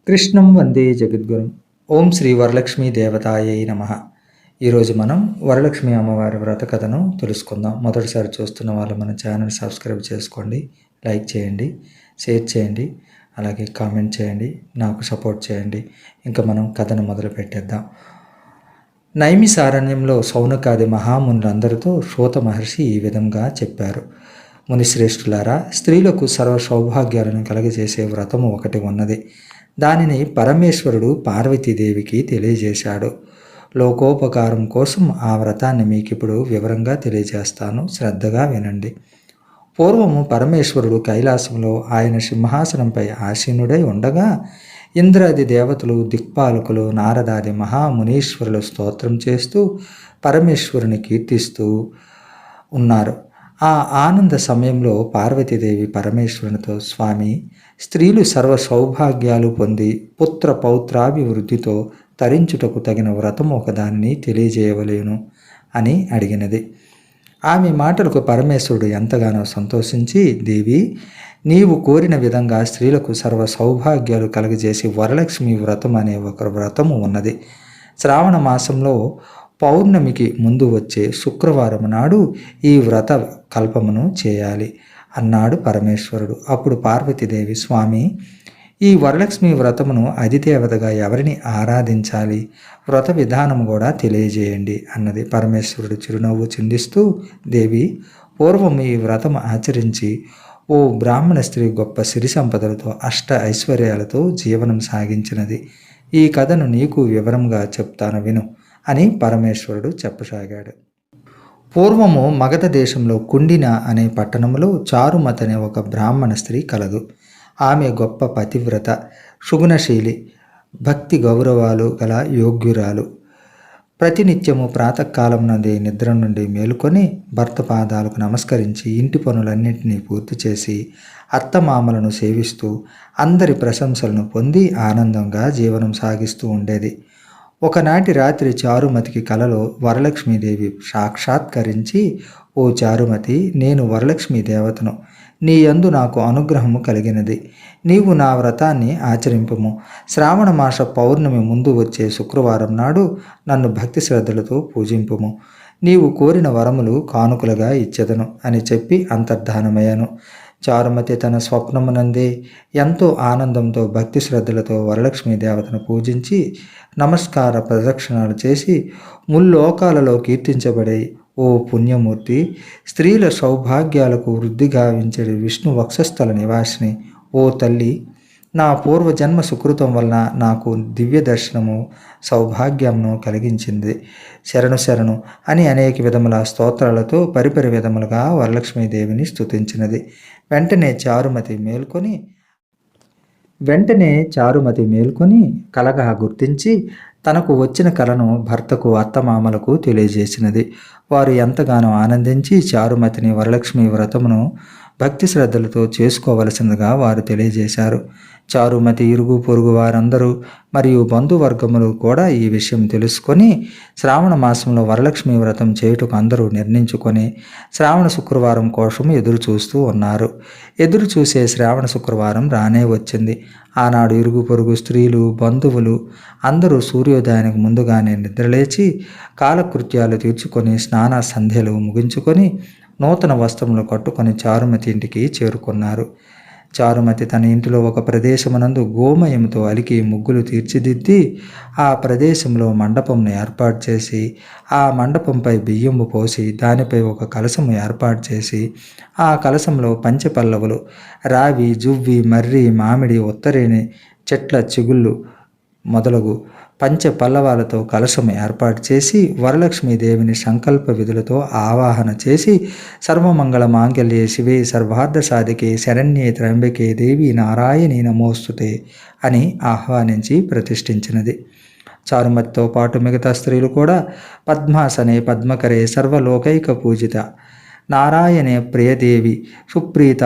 కృష్ణం వందే జగద్గురుం. ఓం శ్రీ వరలక్ష్మీ దేవతాయై నమః. ఈరోజు మనం వరలక్ష్మి అమ్మవారి వ్రత కథను తెలుసుకుందాం. మొదటిసారి చూస్తున్న వాళ్ళు మన ఛానల్ సబ్స్క్రైబ్ చేసుకోండి, లైక్ చేయండి, షేర్ చేయండి, అలాగే కామెంట్ చేయండి, నాకు సపోర్ట్ చేయండి. ఇంకా మనం కథను మొదలు పెట్టేద్దాం. నైమిసారణ్యంలో సౌనకాది మహామునులందరితో సూత మహర్షి ఈ విధంగా చెప్పారు. మునిశ్రేష్ఠులారా, స్త్రీలకు సర్వ సౌభాగ్యాలను కలగజేసే వ్రతము ఒకటి ఉన్నది. దానిని పరమేశ్వరుడు పార్వతీదేవికి తెలియజేశాడు. లోకోపకారం కోసం ఆ వ్రతాన్ని మీకు ఇప్పుడు వివరంగా తెలియజేస్తాను, శ్రద్ధగా వినండి. పూర్వము పరమేశ్వరుడు కైలాసంలో ఆయన సింహాసనంపై ఆసీనుడై ఉండగా ఇంద్రాది దేవతలు, దిక్పాలకులు, నారదాది మహామునీశ్వరులు స్తోత్రం చేస్తూ పరమేశ్వరుని కీర్తిస్తూ ఉన్నారు. ఆ ఆనంద సమయంలో పార్వతీదేవి పరమేశ్వరునితో, స్వామి, స్త్రీలు సర్వ సౌభాగ్యాలు పొంది పుత్ర పౌత్రాభివృద్ధితో తరించుటకు తగిన వ్రతం ఒకదాన్ని తెలియజేయవలేను అని అడిగినది. ఆమె మాటలకు పరమేశ్వరుడు ఎంతగానో సంతోషించి, దేవి, నీవు కోరిన విధంగా స్త్రీలకు సర్వ సౌభాగ్యాలు కలుగజేసి వరలక్ష్మి వ్రతం అనే ఒక వ్రతము ఉన్నది. శ్రావణ మాసంలో పౌర్ణమికి ముందు వచ్చే శుక్రవారం నాడు ఈ వ్రత కల్పమును చేయాలి అన్నాడు పరమేశ్వరుడు. అప్పుడు పార్వతీదేవి, స్వామి, ఈ వరలక్ష్మి వ్రతమును అధిదేవతగా ఎవరిని ఆరాధించాలి, వ్రత విధానం కూడా తెలియజేయండి అన్నది. పరమేశ్వరుడు చిరునవ్వు చిందిస్తూ, దేవి, పూర్వం ఈ వ్రతం ఆచరించి ఓ బ్రాహ్మణ స్త్రీ గొప్ప సిరి సంపదలతో అష్ట ఐశ్వర్యాలతో జీవనం సాగించినది. ఈ కథను నీకు వివరంగా చెప్తాను, విను అని పరమేశ్వరుడు చెప్పసాగాడు. పూర్వము మగధ దేశంలో కుండిన అనే పట్టణంలో చారుమతి అనే ఒక బ్రాహ్మణ స్త్రీ కలదు. ఆమె గొప్ప పతివ్రత, సుగుణశీలి, భక్తి గౌరవాలు గల యోగ్యురాలు. ప్రతినిత్యము ప్రాతకాలం నుండి నిద్ర నుండి మేలుకొని భర్త పాదాలకు నమస్కరించి ఇంటి పనులన్నింటినీ పూర్తి చేసి అత్తమామలను సేవిస్తూ అందరి ప్రశంసలను పొంది ఆనందంగా జీవనం సాగిస్తూ ఉండేది. ఒకనాటి రాత్రి చారుమతికి కలలో వరలక్ష్మీదేవి సాక్షాత్కరించి, ఓ చారుమతి, నేను వరలక్ష్మీ దేవతను. నీ యందు నాకు అనుగ్రహము కలిగినది. నీవు నా వ్రతాన్ని ఆచరింపుము. శ్రావణ మాస పౌర్ణమి ముందు వచ్చే శుక్రవారం నాడు నన్ను భక్తి శ్రద్ధలతో పూజింపుము. నీవు కోరిన వరములు కానుకలుగా ఇచ్చెదను అని చెప్పి అంతర్ధానమయ్యాను. చారుమతి తన స్వప్నమునందే ఎంతో ఆనందంతో భక్తి శ్రద్ధలతో వరలక్ష్మీ దేవతను పూజించి నమస్కార ప్రదక్షిణాలు చేసి ముల్లోకాలలో కీర్తించబడే ఓ పుణ్యమూర్తి, స్త్రీల సౌభాగ్యాలకు వృద్ధి గావించే విష్ణు వక్షస్థల నివాసిని, ఓ తల్లి, నా పూర్వజన్మ సుకృతం వలన నాకు దివ్య దర్శనము సౌభాగ్యంను కలిగించింది. శరణు శరణు అని అనేక విధముల స్తోత్రాలతో పరిపరి విధములుగా వరలక్ష్మీదేవిని స్తుతించినది. వెంటనే చారుమతి మేల్కొని కలగా గుర్తించి తనకు వచ్చిన కలను భర్తకు, అత్తమామలకు తెలియజేసినది. వారు ఎంతగానో ఆనందించి చారుమతిని వరలక్ష్మి వ్రతమును భక్తి శ్రద్ధలతో చేసుకోవలసిందిగా వారు తెలియజేశారు. చారుమతి ఇరుగు పొరుగు వారందరూ మరియు బంధువర్గములు కూడా ఈ విషయం తెలుసుకొని శ్రావణ మాసంలో వరలక్ష్మి వ్రతం చేయుటకు అందరూ నిర్ణయించుకొని శ్రావణ శుక్రవారం కోసం ఎదురు చూస్తూ ఉన్నారు. ఎదురు చూసే శ్రావణ శుక్రవారం రానే వచ్చింది. ఆనాడు ఇరుగు పొరుగు స్త్రీలు, బంధువులు అందరూ సూర్యోదయానికి ముందుగానే నిద్రలేచి కాలకృత్యాలు తీర్చుకొని స్నాన సంధ్యలు ముగించుకొని నూతన వస్త్రములు కట్టుకొని చారుమతి ఇంటికి చేరుకున్నారు. చారుమతి తన ఇంటిలో ఒక ప్రదేశమునందు గోమయంతో అలికి ముగ్గులు తీర్చిదిద్ది ఆ ప్రదేశంలో మండపంను ఏర్పాటు చేసి ఆ మండపంపై బియ్యము పోసి దానిపై ఒక కలశము ఏర్పాటు చేసి ఆ కలశంలో పంచపల్లవులు, రావి, జువ్వి, మర్రి, మామిడి, ఉత్తరేణి చెట్ల చిగుళ్ళు మొదలగు పంచ పల్లవాలతో కలశం ఏర్పాటు చేసి వరలక్ష్మీదేవిని సంకల్ప విధులతో ఆవాహన చేసి సర్వమంగళ మాంగళ్యే శివే సర్వార్థ సాధికే శరణ్యే త్ర్యంబకే దేవి నారాయణి నమోస్తుతే అని ఆహ్వానించి ప్రతిష్ఠించినది. చారుమతితో పాటు మిగతా స్త్రీలు కూడా పద్మాసనే పద్మకరే సర్వలోకైక పూజిత నారాయణే ప్రియదేవి సుప్రీత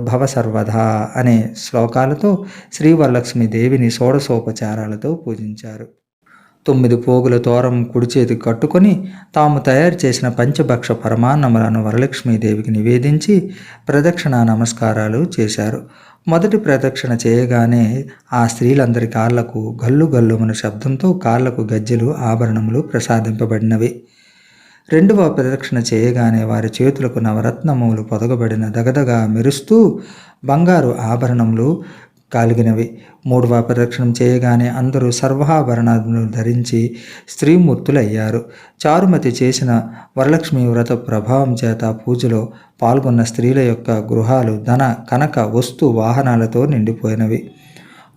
భవ సర్వదా అనే శ్లోకాలతో శ్రీవరలక్ష్మీదేవిని షోడశోపచారాలతో పూజించారు. 9 పోగుల తోరం కుడి చేతికి కట్టుకొని తాము తయారు చేసిన పంచభక్ష పరమాన్నములను వరలక్ష్మీదేవికి నివేదించి ప్రదక్షిణ నమస్కారాలు చేశారు. మొదటి ప్రదక్షిణ చేయగానే ఆ స్త్రీలందరి కాళ్లకు గల్లు గల్లుమన శబ్దంతో కాళ్లకు గజ్జెలు ఆభరణములు ప్రసాదింపబడినవి. రెండవ ప్రదక్షిణ చేయగానే వారి చేతులకు నవరత్నములు పొదగబడిన దగదగా మెరుస్తూ బంగారు ఆభరణములు కలిగినవి. మూడవ ప్రదక్షిణం చేయగానే అందరూ సర్వాభరణాలను ధరించి స్త్రీమూర్తులయ్యారు. చారుమతి చేసిన వరలక్ష్మి వ్రత ప్రభావం చేత పూజలో పాల్గొన్న స్త్రీల యొక్క గృహాలు ధన కనక వస్తు వాహనాలతో నిండిపోయినవి.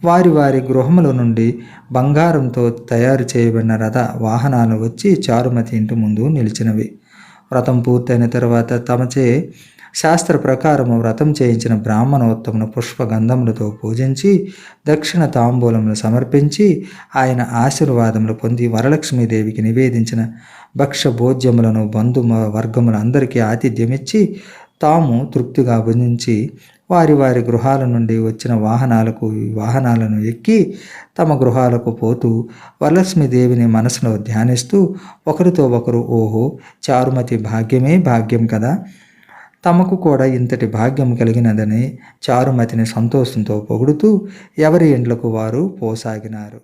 వారి వారి గృహముల నుండి బంగారంతో తయారు చేయబడిన రథ వాహనాలు వచ్చి చారుమతి ఇంటి ముందు నిలిచినవి. వ్రతం పూర్తయిన తర్వాత తమచే శాస్త్ర ప్రకారము వ్రతం చేయించిన బ్రాహ్మణోత్తమును పుష్పగంధములతో పూజించి దక్షిణ తాంబూలములు సమర్పించి ఆయన ఆశీర్వాదములు పొంది వరలక్ష్మీదేవికి నివేదించిన భక్ష్య భోజ్యములను బంధు వర్గములందరికీ ఆతిథ్యమిచ్చి తాము తృప్తిగా భుజించి వారి వారి గృహాల నుండి వచ్చిన వాహనాలను ఎక్కి తమ గృహాలకు పోతూ వరలక్ష్మీదేవిని మనసులో ధ్యానిస్తూ ఒకరితో ఒకరు ఓహో చారుమతి భాగ్యమే భాగ్యం కదా, తమకు కూడా ఇంతటి భాగ్యం కలిగినదని చారుమతిని సంతోషంతో పొగుడుతూ ఎవరి ఇండ్లకు వారు పోసాగినారు.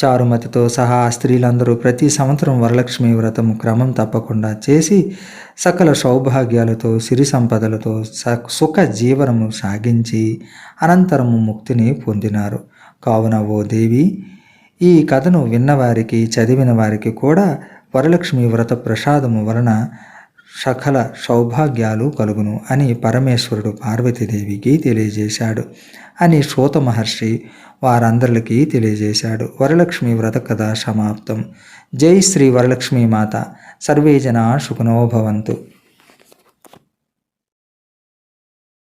చారుమతితో సహా స్త్రీలందరూ ప్రతి సంవత్సరం వరలక్ష్మి వ్రతం క్రమం తప్పకుండా చేసి సకల సౌభాగ్యాలతో సిరి సంపదలతో సుఖ జీవనము సాగించి అనంతరము ముక్తిని పొందినారు. కావున ఓ దేవి, ఈ కథను విన్నవారికి చదివిన వారికి కూడా వరలక్ష్మి వ్రత ప్రసాదము వలన సకల సౌభాగ్యాలు కలుగును అని పరమేశ్వరుడు పార్వతీదేవికి తెలియజేశాడు అని సూత మహర్షి వారందరికీ తెలియజేశాడు. వరలక్ష్మి వ్రత కథ సమాప్తం. జై శ్రీ వరలక్ష్మీ మాత. సర్వే జనా సుఖినో భవంతు.